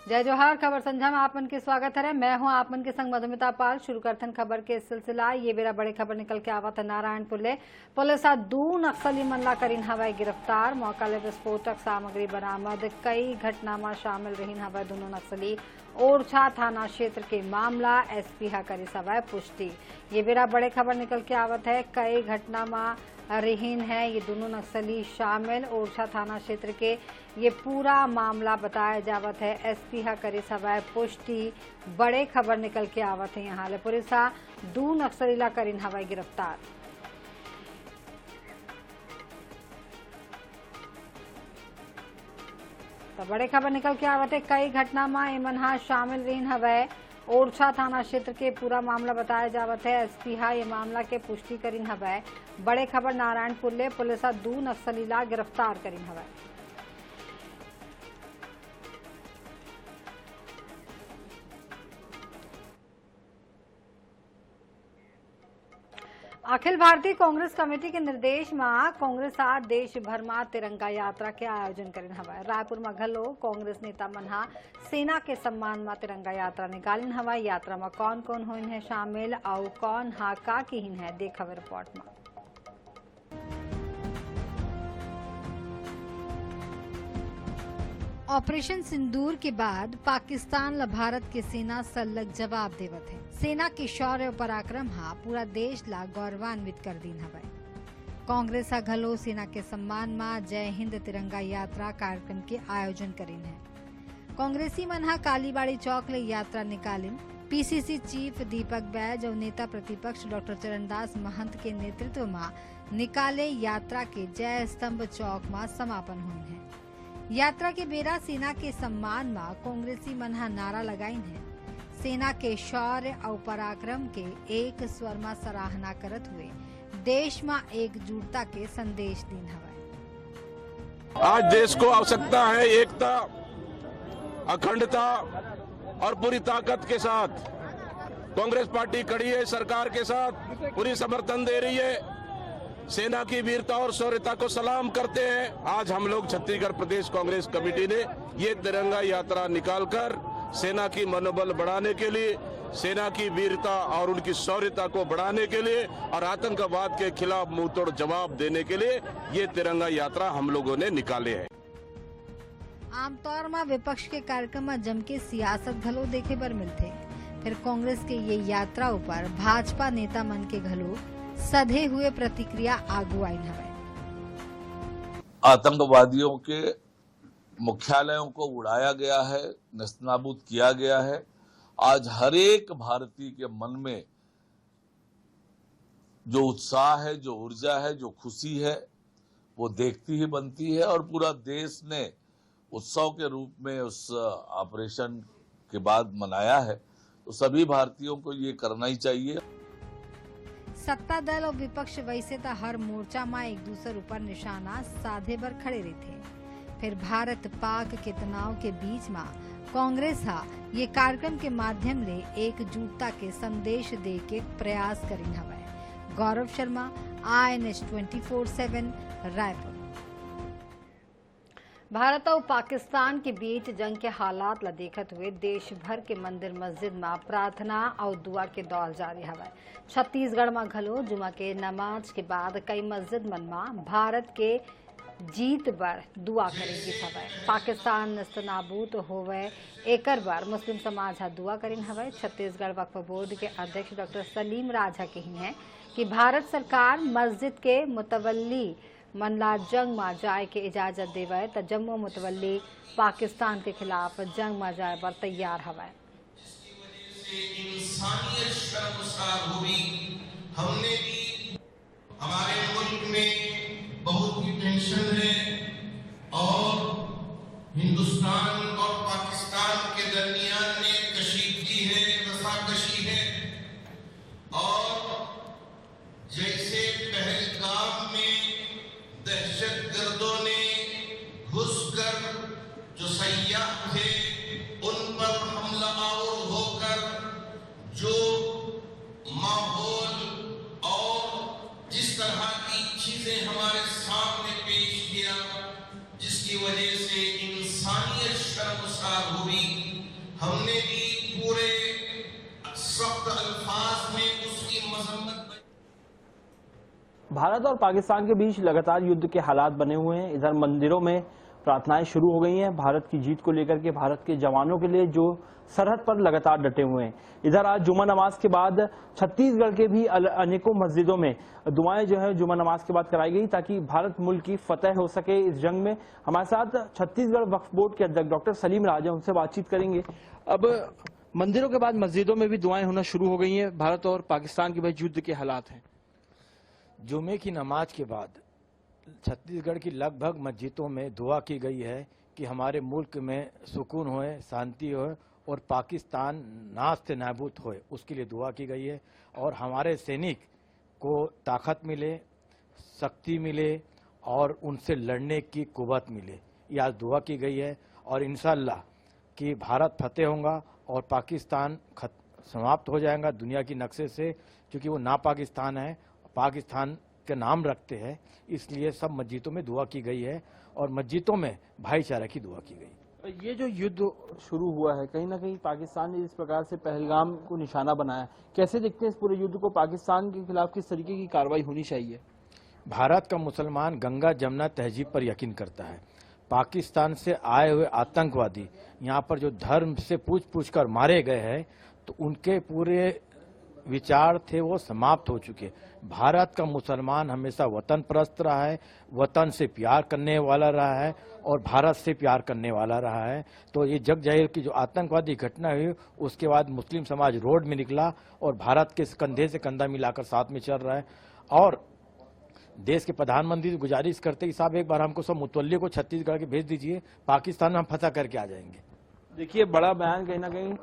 जय जोहार। खबर संझा में आपन के स्वागत है। मैं हूं आपन के संग मधुमिता पाल। शुरू करथन खबर के सिलसिला। ये बेरा बड़े खबर निकल के आवत है नारायणपुर ले। पुलिस दो नक्सली मन ला करीन हवाई गिरफ्तार। मौका ले विस्फोटक सामग्री बरामद। कई घटना में शामिल रहीन हवाई दोनों नक्सली। ओरछा थाना क्षेत्र के मामला एसपी हा करी सवाय पुष्टि। ये बेरा बड़े खबर निकल के आवत है। कई घटना में रहीन है ये दोनों नक्सली शामिल। ओरछा थाना क्षेत्र के ये पूरा मामला बताया जावत है। एसपी हा करे सवाय पुष्टि। बड़े खबर निकल के आवत है। यहाँ ले पुलिस दो नक्सली ला करीन हवाई गिरफ्तार। तो बड़े खबर निकल के आवत है। कई घटना में एमन शामिल रहीन हवाई। ओरछा थाना क्षेत्र के पूरा मामला बताया जावत है। एसपी हा ये मामला के पुष्टि करीन हवाई। बड़े खबर नारायणपुर ले पुलिस दो नक्सली ला गिरफ्तार करीन हवाई। अखिल भारतीय कांग्रेस कमेटी के निर्देश में कांग्रेस देश भर में तिरंगा यात्रा के आयोजन करीन हवाई। रायपुर में घलो कांग्रेस नेता मन सेना के सम्मान में तिरंगा यात्रा निकालिन हवाई। यात्रा में कौन कौन होइन है शामिल और कौन का किहिन है देखा रिपोर्ट में। ऑपरेशन सिंदूर के बाद पाकिस्तान ला भारत के सेना सल्लग जवाब देवत है। सेना के शौर्य और पराक्रम पूरा देश ला गौरवान्वित कर दीन हवाई। कांग्रेस घलो सेना के सम्मान में जय हिंद तिरंगा यात्रा कार्यक्रम के आयोजन करीन है। कांग्रेसी मन कालीबाड़ी चौक ले यात्रा निकालिन। पीसीसी चीफ दीपक बैज और नेता प्रतिपक्ष डॉक्टर चरणदास महंत के नेतृत्व में निकाले यात्रा के जय स्तंभ चौक में समापन हुई है। यात्रा के बेरा सेना के सम्मान में कांग्रेसी मन नारा लगाइन है। सेना के शौर्य और पराक्रम के एक स्वर में सराहना करत हुए देश में एकजुटता के संदेश दीन हवाई। आज देश को आवश्यकता है एकता, अखंडता और पूरी ताकत के साथ कांग्रेस पार्टी खड़ी है। सरकार के साथ पूरी समर्थन दे रही है। सेना की वीरता और शौर्यता को सलाम करते हैं। आज हम लोग छत्तीसगढ़ प्रदेश कांग्रेस कमेटी ने ये तिरंगा यात्रा निकालकर सेना की मनोबल बढ़ाने के लिए, सेना की वीरता और उनकी शौर्यता को बढ़ाने के लिए और आतंकवाद के खिलाफ मुंहतोड़ जवाब देने के लिए ये तिरंगा यात्रा हम लोगों ने निकाले है। आमतौर में विपक्ष के कार्यक्रम में जम के सियासत घलो देखे बर मिलते। फिर कांग्रेस के ये यात्रा ऊपर भाजपा नेता मन के घलो सधे हुए प्रतिक्रिया आगू आई है। आतंकवादियों के मुख्यालयों को उड़ाया गया है, नस्तनाबूद किया गया है। आज हर एक भारतीय के मन में जो उत्साह है, जो ऊर्जा है, जो खुशी है, वो देखती ही बनती है। और पूरा देश ने उत्सव के रूप में उस ऑपरेशन के बाद मनाया है। तो सभी भारतीयों को ये करना ही चाहिए। सत्ता दल और विपक्ष वैसे तो हर मोर्चा में एक दूसरे ऊपर निशाना साधे बर खड़े रहते। फिर भारत पाक के तनाव के बीच में कांग्रेस ये कार्यक्रम के माध्यम ले एकजुटता के संदेश दे के प्रयास करीन हवाई। गौरव शर्मा, INH 24/7 रायपुर। भारत और पाकिस्तान के बीच जंग के हालात ला देखत हुए देश भर के मंदिर मस्जिद में प्रार्थना और दुआ के दौर जारी हवाई। छत्तीसगढ़ में घलो जुमा के नमाज के बाद कई मस्जिद मन में भारत के जीत बर दुआ करेगी हवाई। पाकिस्तान नस्तनाबूद होवे एकर बार मुस्लिम समाज दुआ करीन हवाई। छत्तीसगढ़ वक्फ बोर्ड के अध्यक्ष डॉक्टर सलीम राजा कही है कि भारत सरकार मस्जिद के मुतवल्ली मन ला जंग में जाए के इजाजत देवे तो जम्मू मुतवल्ली पाकिस्तान के खिलाफ जंग में जाए पर तैयार हवाए। इंसानियत शर्मसार हुई। हमने भी हमारे मुल्क में बहुत ही टेंशन है और हिंदुस्तान और पाकिस्तान के दरमियान में कशीदगी है, रसाकशी है। और जैसे पहलगाम में दहशतगर्दों ने घुसकर जो सैयाह थे उन पर हमला आवर होकर जो माहौल और जिस तरह की चीजें हमारे सामने पेश किया, जिसकी वजह से इंसानियत शर्मसार हुई। हमने भी पूरे सख्त अल्फाज में उसकी मजम्मत। भारत और पाकिस्तान के बीच लगातार युद्ध के हालात बने हुए हैं। इधर मंदिरों में प्रार्थनाएं शुरू हो गई हैं भारत की जीत को लेकर के, भारत के जवानों के लिए जो सरहद पर लगातार डटे हुए हैं। इधर आज जुमा नमाज के बाद छत्तीसगढ़ के भी अनेकों मस्जिदों में दुआएं जो है जुमा नमाज के बाद कराई गई ताकि भारत मुल्क की फतह हो सके इस जंग में। हमारे साथ छत्तीसगढ़ वक्फ बोर्ड के अध्यक्ष डॉक्टर सलीम राज हैं, उनसे बातचीत करेंगे। अब मंदिरों के बाद मस्जिदों में भी दुआएं होना शुरू हो गई हैं। भारत और पाकिस्तान के बीच युद्ध के हालात हैं। जुमे की नमाज के बाद छत्तीसगढ़ की लगभग मस्जिदों में दुआ की गई है कि हमारे मुल्क में सुकून होए, शांति होए और पाकिस्तान नास्त नाबूद होए, उसके लिए दुआ की गई है और हमारे सैनिक को ताकत मिले, शक्ति मिले और उनसे लड़ने की कुव्वत मिले, ये आज दुआ की गई है। और इंशाअल्लाह कि भारत फतेह होगा और पाकिस्तान समाप्त हो जाएगा दुनिया की नक्शे से, क्योंकि वो ना पाकिस्तान है, पाकिस्तान के नाम रखते हैं, इसलिए सब मस्जिदों में दुआ की गई है और मस्जिदों में भाईचारा की दुआ की गई। ये जो युद्ध शुरू हुआ है, कहीं ना कहीं पाकिस्तान ने इस प्रकार से पहलगाम को निशाना बनाया, कैसे देखते हैं इस पूरे युद्ध को? पाकिस्तान के खिलाफ किस तरीके की कार्रवाई होनी चाहिए? भारत का मुसलमान गंगा जमुना तहजीब पर यकीन करता है। पाकिस्तान से आए हुए आतंकवादी यहाँ पर जो धर्म से पूछ कर मारे गए हैं, तो उनके पूरे विचार थे वो समाप्त हो चुके। भारत का मुसलमान हमेशा वतन परस्त रहा है, वतन से प्यार करने वाला रहा है और भारत से प्यार करने वाला रहा है। तो ये जग जाहिर की जो आतंकवादी घटना हुई, उसके बाद मुस्लिम समाज रोड में निकला और भारत के कंधे से कंधा मिलाकर साथ में चल रहा है। और देश के प्रधानमंत्री से गुजारिश करते कि साहब एक बार हमको सब मुतवल्ली को छत्तीसगढ़ के भेज दीजिए, पाकिस्तान में हम फतह करके आ जाएंगे। देखिए, बड़ा बयान कहीं ना कहीं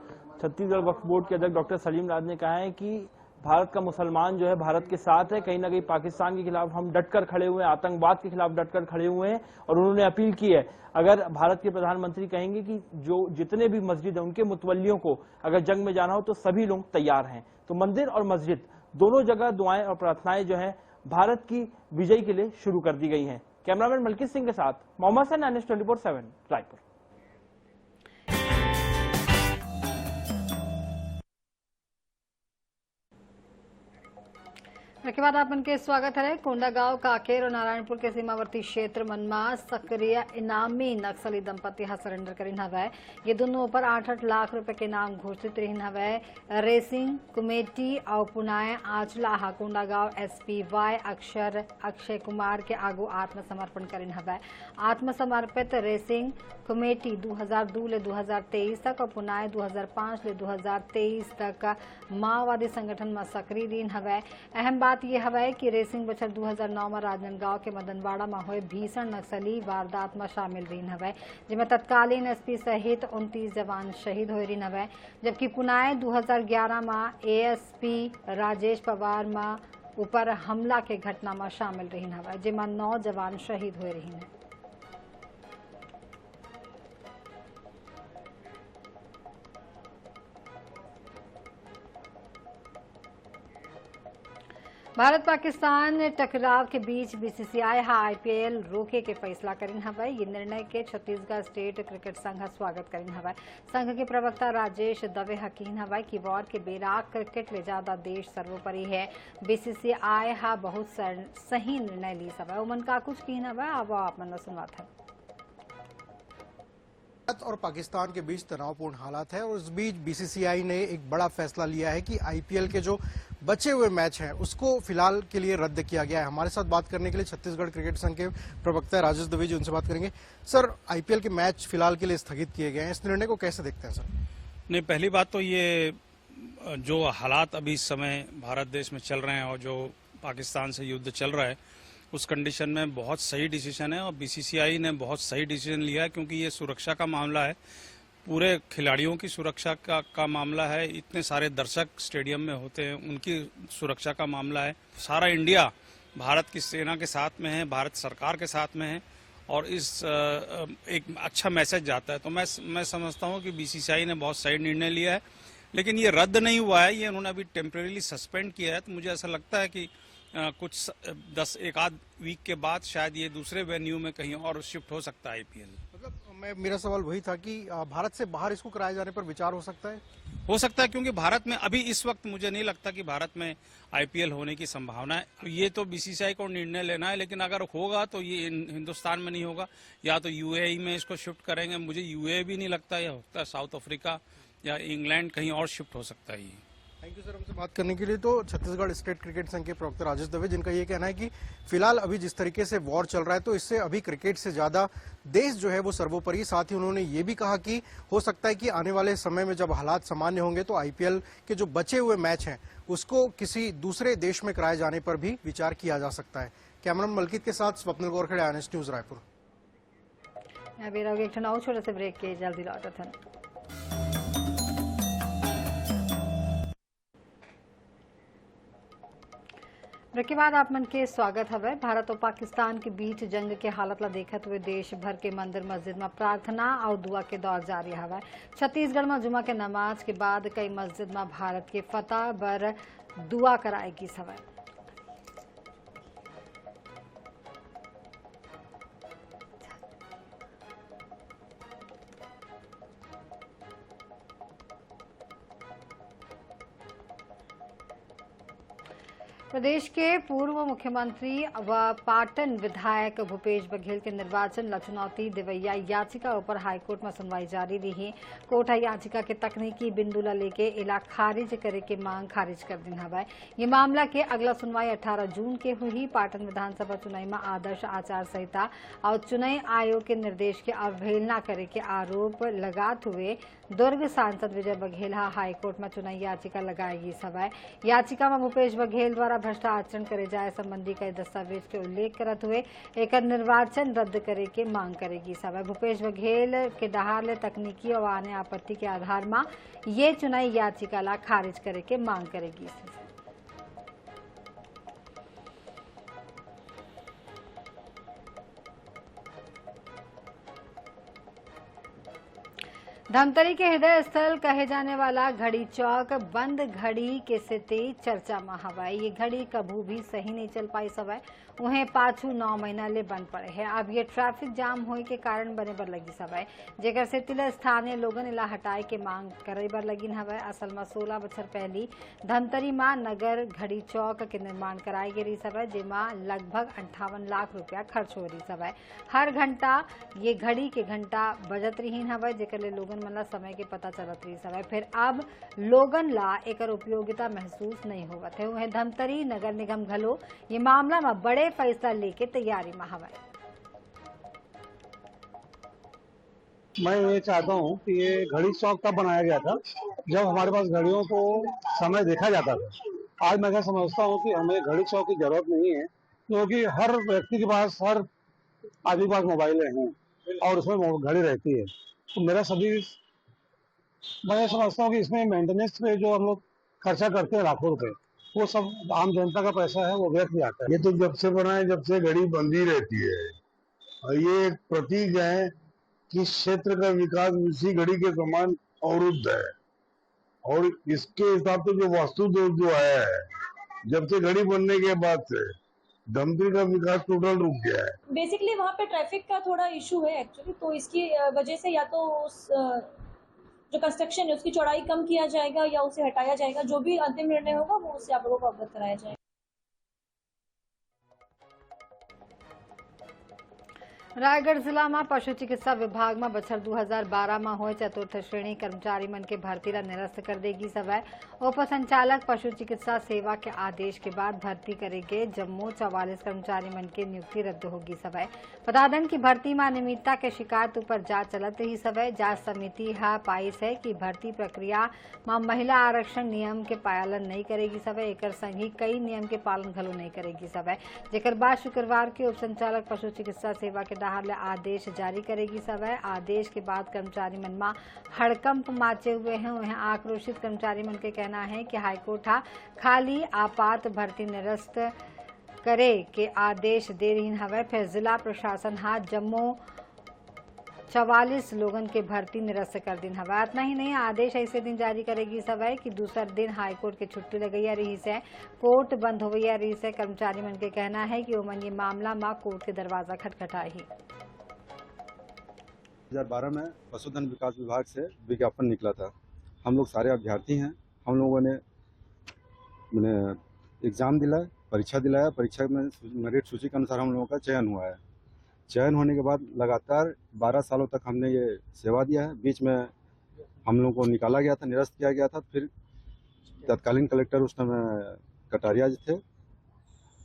छत्तीसगढ़ वक्फ बोर्ड के अध्यक्ष डॉक्टर सलीम राज ने कहा है कि भारत का मुसलमान जो है भारत के साथ है, कहीं ना कहीं पाकिस्तान के खिलाफ हम डटकर खड़े हुए हैं, आतंकवाद के खिलाफ डटकर खड़े हुए हैं। और उन्होंने अपील की है, अगर भारत के प्रधानमंत्री कहेंगे कि जो जितने भी मस्जिद हैं उनके मुतवल्लियों को अगर जंग में जाना हो तो सभी लोग तैयार हैं। तो मंदिर और मस्जिद दोनों जगह दुआएं और प्रार्थनाएं जो है भारत की विजय के लिए शुरू कर दी गई हैं। कैमरामैन मलकीत सिंह के साथ मोहम्मद सैन, NS 24/7 रायपुर। के बाद आपन के स्वागत है। कोंडागांव, कांकेर और नारायणपुर के सीमावर्ती क्षेत्र मन में सक्रिय इनामी नक्सली दंपति हा सरेंडर करीन हवै। ये दोनों पर 8-8 लाख रुपए के नाम घोषित रहीन हवै। रेसिंग कमेटी और पुनाय आंचला हा कोंडागांव SPY अक्षय कुमार के आगू आत्मसमर्पण करीन हवै। आत्मसमर्पित रेसिंग कमेटी 2002 ले 2023 तक और पुनाय 2005 ले 2023 तक माओवादी संगठन में सक्रिय रहीन हवै। अहम बात यह हवै कि रेसिंग बछर 2009 में राजनांदगांव के मदनवाड़ा में हुए भीषण नक्सली वारदात में शामिल रहीन हवै, जिसमें तत्कालीन SP सहित 29 जवान शहीद हुए रहीन हवै। जबकि पुनाय 2011 में ASP राजेश पवार में ऊपर हमला के घटना में शामिल रहीन हवै, जिसमें 9 जवान शहीद हुए रहीन है। भारत पाकिस्तान टकराव के बीच BCCI हा IPL रोके के फैसला करीन हवै। ये निर्णय के छत्तीसगढ़ स्टेट क्रिकेट संघ स्वागत करीन हवै। संघ के प्रवक्ता राजेश दवे हकीन हवै कि वॉर के बेरा क्रिकेट ले ज्यादा देश सर्वोपरि है। BCCI हा बहुत सही निर्णय ली हवै। उमन का कुछ कहना हवै, अब आप मन सुनवात है। भारत और पाकिस्तान के बीच तनावपूर्ण हालात है और इस बीच BCCI ने एक बड़ा फैसला लिया है कि IPL के जो बचे हुए मैच हैं उसको फिलहाल के लिए रद्द किया गया है। हमारे साथ बात करने के लिए छत्तीसगढ़ क्रिकेट संघ के प्रवक्ता राजेश दवे जी, उनसे बात करेंगे। सर, IPL के मैच फिलहाल के लिए स्थगित किए गए हैं, इस निर्णय को कैसे देखते हैं सर? नहीं, पहली बात तो ये जो हालात अभी इस समय भारत देश में चल रहे हैं और जो पाकिस्तान से युद्ध चल रहा है, उस कंडीशन में बहुत सही डिसीजन है और BCCI ने बहुत सही डिसीजन लिया है, क्योंकि ये सुरक्षा का मामला है, पूरे खिलाड़ियों की सुरक्षा का मामला है। इतने सारे दर्शक स्टेडियम में होते हैं, उनकी सुरक्षा का मामला है। सारा इंडिया भारत की सेना के साथ में है, भारत सरकार के साथ में है और इस एक अच्छा मैसेज जाता है। तो मैं समझता हूँ कि BCCI ने बहुत सही निर्णय लिया है, लेकिन ये रद्द नहीं हुआ है, ये उन्होंने अभी टेम्परेरी सस्पेंड किया है। तो मुझे ऐसा लगता है कि कुछ 10 एक आध वीक के बाद शायद ये दूसरे वेन्यू में कहीं और शिफ्ट हो सकता है IPL। मतलब मेरा सवाल वही था कि भारत से बाहर इसको कराए जाने पर विचार हो सकता है? हो सकता है, क्योंकि भारत में अभी इस वक्त मुझे नहीं लगता कि भारत में आईपीएल होने की संभावना है। ये तो बीसीसीआई को निर्णय लेना है, लेकिन अगर होगा तो ये हिंदुस्तान में नहीं होगा, या तो यूएई में इसको शिफ्ट करेंगे। मुझे यूएई भी नहीं लगता, या होता है साउथ अफ्रीका या इंग्लैंड, कहीं और शिफ्ट हो सकता है ये। थैंक यू सर हमसे बात करने के लिए। तो छत्तीसगढ़ स्टेट क्रिकेट संघ के प्रवक्ता राजेश दवे, जिनका ये कहना है कि फिलहाल अभी जिस तरीके से वॉर चल रहा है तो इससे अभी क्रिकेट से ज्यादा देश जो है वो सर्वोपरि। साथ ही उन्होंने ये भी कहा कि हो सकता है कि आने वाले समय में जब हालात सामान्य होंगे तो आईपीएल के जो बचे हुए मैच हैं उसको किसी दूसरे देश में कराए जाने पर भी विचार किया जा सकता है। कैमरामैन मलकीत के साथ स्वप्निल गोरखड़े, आईएनएस न्यूज रायपुर। छोटे से ब्रेक के जल्दी लौटत है। ब्रेक के बाद आप मन के स्वागत हवे। भारत और पाकिस्तान के बीच जंग के हालत ला देखत हुए देश भर के मंदिर मस्जिद में प्रार्थना और दुआ के दौर जारी हवा। छत्तीसगढ़ में जुमा के नमाज के बाद कई मस्जिद में भारत के फतह बर दुआ कराएगी सवै। प्रदेश के पूर्व मुख्यमंत्री व पाटन विधायक भूपेश बघेल के निर्वाचन ला चुनौती देवैया याचिका ऊपर हाईकोर्ट में सुनवाई जारी रही। कोर्ट याचिका के तकनीकी बिंदु ला लेके इला खारिज करे के मांग खारिज कर दिन हवाए। ये मामला के अगला सुनवाई 18 जून के हुई। पाटन विधानसभा चुनाव में आदर्श आचार संहिता और चुनाव आयोग के निर्देश के अवहेलना करे के आरोप लगाते हुए दुर्ग सांसद विजय बघेल हाईकोर्ट में चुनाव याचिका लगाएगी सवाए। याचिका में भूपेश बघेल द्वारा भ्रष्ट आचरण करे जाए संबंधी कई दस्तावेज के उल्लेख करते हुए एक निर्वाचन रद्द करे के मांग करेगी सवाए। भूपेश बघेल के डहार ले तकनीकी और अन्य आपत्ति के आधार में ये चुनाव याचिका ला खारिज करे के मांग करेगी। धमतरी के हृदय स्थल कहे जाने वाला घड़ी चौक बंद घड़ी के स्थिति चर्चा में हवाई। ये घड़ी कभू भी सही नहीं चल पाई सवाई, उन्हें पाछू 9 महीना ले बंद पड़े है। अब ये ट्रैफिक जाम होने के कारण बने बर लगी सवाई, जेकर से स्थानीय लोगन इला हटाए के मांग करे बर लगिन हवाई। असल में 16 बछर पहली धमतरी में नगर घड़ी चौक के निर्माण कराई गई सवाई, जेमा लगभग 58 लाख रुपया खर्च हो रही सवाई। हर घंटा ये घड़ी के घंटा बजत रही हवाई, जेकर ले लोगन मन ला समय के पता चलत रही सवाई। फिर अब लोगन ला एकर उपयोगिता महसूस नहीं होवत है। उन्हें धमतरी नगर निगम घलो ये मामला में बड़े फैसला लेके तैयारी में हवाई। मैं ये चाहता हूँ कि ये घड़ी चौक तब बनाया गया था जब हमारे पास घड़ियों को समय देखा जाता था। आज मैं क्या समझता हूँ कि हमें घड़ी चौक की जरूरत नहीं है, क्योंकि हर व्यक्ति के पास, हर आदमी के पास मोबाइलें हैं और उसमें घड़ी रहती है। तो मैं ये समझता हूँ कि इसमें मेंटेनेंस पे जो हम लोग खर्चा करते हैं लाखों रुपए, वो सब आम जनता का पैसा है, वो व्यर्थ जाता है। ये तो जब से बना है, जब से घड़ी बंदी रहती है, और ये एक प्रतीक है कि क्षेत्र का विकास इसी घड़ी के समान अवरुद्ध है। और इसके हिसाब से जो वास्तु दोष जो आया है, जब से घड़ी बनने के बाद से धमतरी का विकास टोटल रुक गया है। बेसिकली वहाँ पे ट्रैफिक का थोड़ा इशू है एक्चुअली, तो इसकी वजह से या तो उस जो कंस्ट्रक्शन है उसकी चौड़ाई कम किया जाएगा या उसे हटाया जाएगा। जो भी अंतिम निर्णय होगा वो उससे आप लोगों को अवगत कराया जाएगा। रायगढ़ जिला में पशु चिकित्सा विभाग में बछर 2012 में हुए चतुर्थ श्रेणी कर्मचारी मन के भर्ती ला निरस्त कर देगी सवै। उप संचालक पशु चिकित्सा सेवा के आदेश के बाद भर्ती करेंगे जम्मू 44 कर्मचारी मन की नियुक्ति रद्द होगी सवै। बता की भर्ती में अनियमितता के शिकायत ऊपर जांच चलत रही सवै। जांच समिति पाइस है कि भर्ती प्रक्रिया में महिला आरक्षण नियम के पालन नहीं करेगी सवै। एक संग ही कई नियम के पालन घलो नहीं करेगी सवै। जेकर बाद शुक्रवार के उप संचालक पशु चिकित्सा सेवा के आदेश जारी करेगी सवै। आदेश के बाद कर्मचारी मन में हड़कंप माचे हुए हैं। उन्हें आक्रोशित कर्मचारी मन के कहना है कि हाईकोर्ट खाली आपात भर्ती निरस्त करे के आदेश दे रही हवे, फिर जिला प्रशासन जम्मू 44 लोगन के भर्ती निरस्त कर दिन हवा। इतना ही नहीं, आदेश ऐसे दिन जारी करेगी सवै कि दूसर दिन हाईकोर्ट के छुट्टी लगैया रही से, कोर्ट बंद होवैया रही से। कर्मचारी मन के कहना है कि ओमन ये मामला में कोर्ट के दरवाजा खटखटाए ही। 2012 में पशुधन विकास विभाग से विज्ञापन निकला था। हम लोग सारे अभ्यर्थी हैं। हम लोगों ने एग्जाम दिलाया, परीक्षा दिलाया। परीक्षा में मेरिट सूची के अनुसार हम लोगों का चयन हुआ है। चयन होने के बाद लगातार 12 सालों तक हमने ये सेवा दिया है। बीच में हम लोगों को निकाला गया था, निरस्त किया गया था। फिर तत्कालीन कलेक्टर उस समय कटारिया जी थे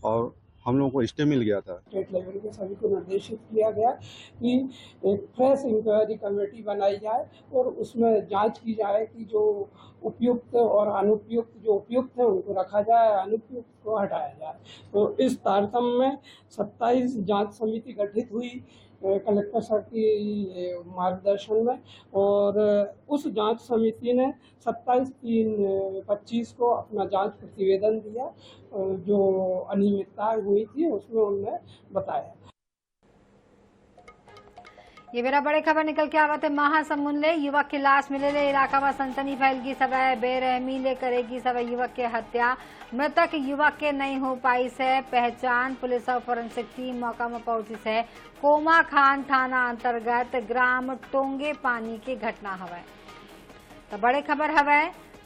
और हम लोगों को स्टे मिल गया था। स्टेट लेवल के सभी को निर्देशित किया गया कि एक फ्रेश इंक्वायरी कमेटी बनाई जाए और उसमें जांच की जाए कि जो उपयुक्त और अनुपयुक्त, जो उपयुक्त है उनको रखा जाए, अनुपयुक्त को हटाया जाए। तो इस तारतम्य में 27 जांच समिति गठित हुई कलेक्टर सर की मार्गदर्शन में, और उस जांच समिति ने 27/3/25 को अपना जांच प्रतिवेदन दिया। जो अनियमितताएं हुई थी उसमें उन्होंने बताया। ये मेरा बड़े खबर निकल के आवत है महासमुंद ले युवक की लाश मिले ले इलाका में सनसनी फैलगी सवै बेरहमी ले करेगी सवै युवक के हत्या। मृतक युवक के नहीं हो पाई से पहचान। पुलिस और फोरेंसिक टीम मौका में पहुंची से कोमा खान थाना अंतर्गत ग्राम टोंगे पानी की घटना हवै। तो बड़े खबर हवै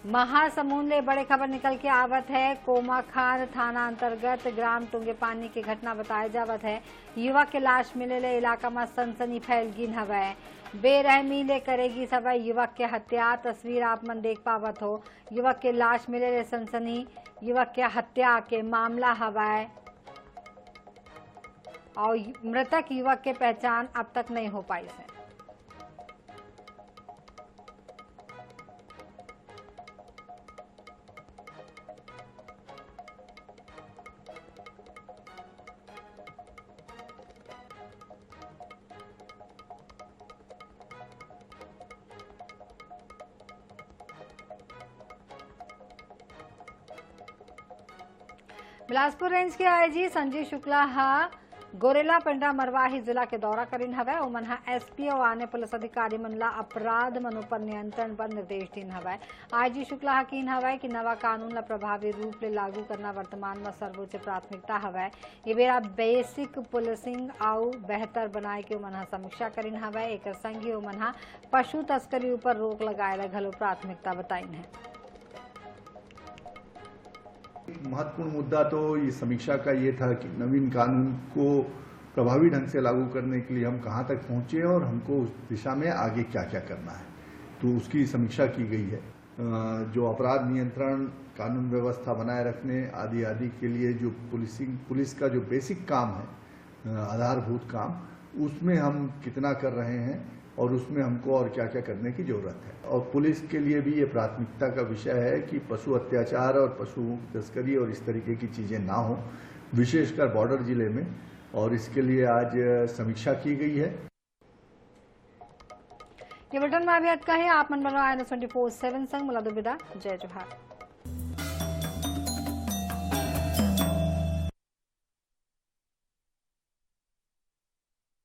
महासमुंद ले बड़े खबर निकल के आवत है। कोमा खान थाना अंतर्गत ग्राम टोंगे पानी की घटना बताया जावत है। युवक के लाश मिले ले इलाका में सनसनी फैलगिन हवै। बेरहमी ले करेगी सवै युवक के हत्या। तस्वीर आप मन देख पावत हो। युवक के लाश मिले ले सनसनी युवक के हत्या के मामला हवै और मृतक युवक के पहचान अब तक नहीं हो पाई है। बिलासपुर रेंज के आईजी संजीव शुक्ला गोरेला पिंडा मरवाही जिला के दौरा करीन हवै। उमन एसपी और अन्य पुलिस अधिकारी मनला अपराध मन पर नियंत्रण पर निर्देश दीन हवै। आईजी शुक्ला कीन हवै कि नवा कानून ला प्रभावी रूप ले लागू करना वर्तमान में सर्वोच्च प्राथमिकता हवै। ये बेरा बेसिक पुलिसिंग आउ बेहतर बनाए के उमन समीक्षा करीन हवै। एक संगी उमन पशु तस्करी ऊपर रोक लगाए ला घलो प्राथमिकता बताइन है। महत्वपूर्ण मुद्दा तो ये समीक्षा का ये था कि नवीन कानून को प्रभावी ढंग से लागू करने के लिए हम कहाँ तक पहुँचे और हमको उस दिशा में आगे क्या क्या करना है, तो उसकी समीक्षा की गई है। जो अपराध नियंत्रण, कानून व्यवस्था बनाए रखने आदि आदि के लिए जो पुलिस का जो बेसिक काम है, आधारभूत काम, उसमें हम कितना कर रहे हैं और उसमें हमको और क्या क्या करने की जरूरत है। और पुलिस के लिए भी ये प्राथमिकता का विषय है कि पशु अत्याचार और पशु तस्करी और इस तरीके की चीजें ना हो, विशेषकर बॉर्डर जिले में, और इसके लिए आज समीक्षा की गई है। ये बुलेटिन में अभी आप मन बनवा 24/7 संग मुला दुबिदा। जय जोहार।